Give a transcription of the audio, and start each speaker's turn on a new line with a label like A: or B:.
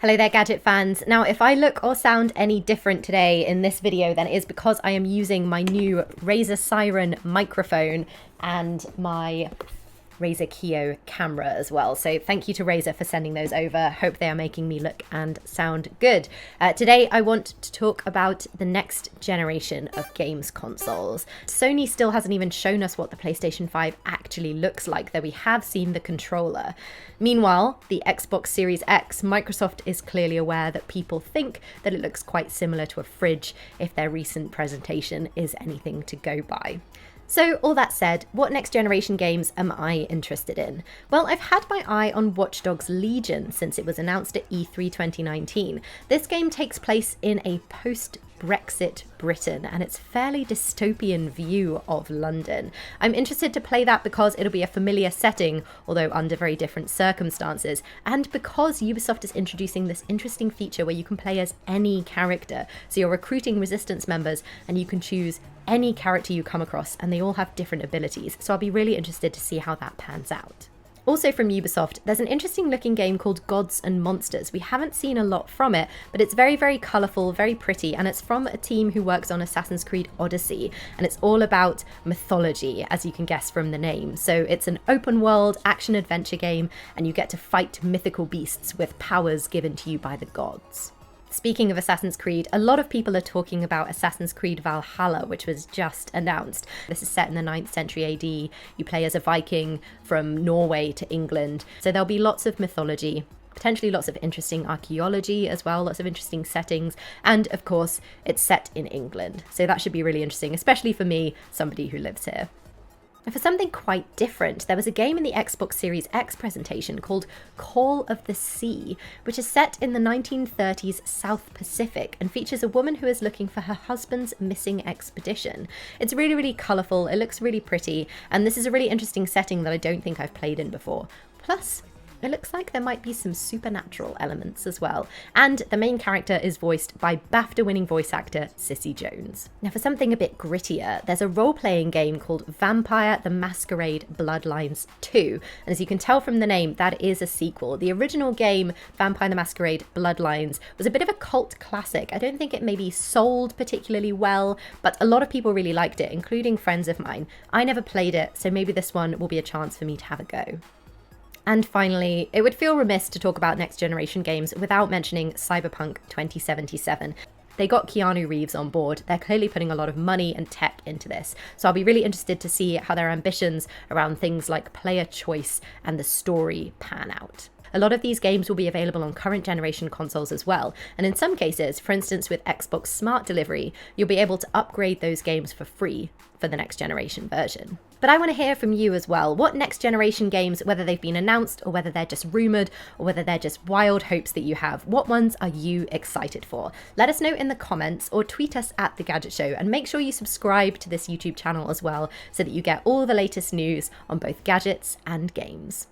A: Hello there, Gadget fans. Now, if I look or sound any different today in this video, then it is because I am using my new Razer Siren microphone and my Razer Kio camera as well. So thank you to Razer for sending those over. Hope they are making me look and sound good. Today I want to talk about the next generation of games consoles. Sony still hasn't even shown us what the PlayStation 5 actually looks like, though we have seen the controller. Meanwhile, the Xbox Series X, Microsoft is clearly aware that people think that it looks quite similar to a fridge if their recent presentation is anything to go by. So all that said, what next generation games am I interested in? Well, I've had my eye on Watch Dogs Legion since it was announced at E3 2019. This game takes place in a post-Brexit Britain and it's fairly dystopian view of London. I'm interested to play that because it'll be a familiar setting, although under very different circumstances, and because Ubisoft is introducing this interesting feature where you can play as any character. So you're recruiting Resistance members and you can choose any character you come across, and they all have different abilities, so I'll be really interested to see how that pans out. Also from Ubisoft, there's an interesting looking game called Gods and Monsters. We haven't seen a lot from it, but it's very, very colourful, very pretty, and it's from a team who works on Assassin's Creed Odyssey, and it's all about mythology, as you can guess from the name. So it's an open world action-adventure game, and you get to fight mythical beasts with powers given to you by the gods. Speaking of Assassin's Creed, a lot of people are talking about Assassin's Creed Valhalla, which was just announced. This is set in the 9th century AD. You play as a Viking from Norway to England. So there'll be lots of mythology, potentially lots of interesting archaeology as well, lots of interesting settings. And of course, it's set in England. So that should be really interesting, especially for me, somebody who lives here. And for something quite different, there was a game in the Xbox Series X presentation called Call of the Sea, which is set in the 1930s South Pacific and features a woman who is looking for her husband's missing expedition. It's really, really colourful, it looks really pretty, and this is a really interesting setting that I don't think I've played in before. Plus, it looks like there might be some supernatural elements as well. And the main character is voiced by BAFTA-winning voice actor Cissy Jones. Now for something a bit grittier, there's a role-playing game called Vampire the Masquerade Bloodlines 2. And as you can tell from the name, that is a sequel. The original game, Vampire the Masquerade Bloodlines, was a bit of a cult classic. I don't think it maybe sold particularly well, but a lot of people really liked it, including friends of mine. I never played it, so maybe this one will be a chance for me to have a go. And finally, it would feel remiss to talk about next generation games without mentioning Cyberpunk 2077. They got Keanu Reeves on board. They're clearly putting a lot of money and tech into this. So I'll be really interested to see how their ambitions around things like player choice and the story pan out. A lot of these games will be available on current generation consoles as well, and in some cases, for instance with Xbox Smart Delivery, you'll be able to upgrade those games for free for the next generation version. But I want to hear from you as well. What next generation games, whether they've been announced or whether they're just rumoured or whether they're just wild hopes that you have, what ones are you excited for? Let us know in the comments or tweet us at The Gadget Show, and make sure you subscribe to this YouTube channel as well so that you get all the latest news on both gadgets and games.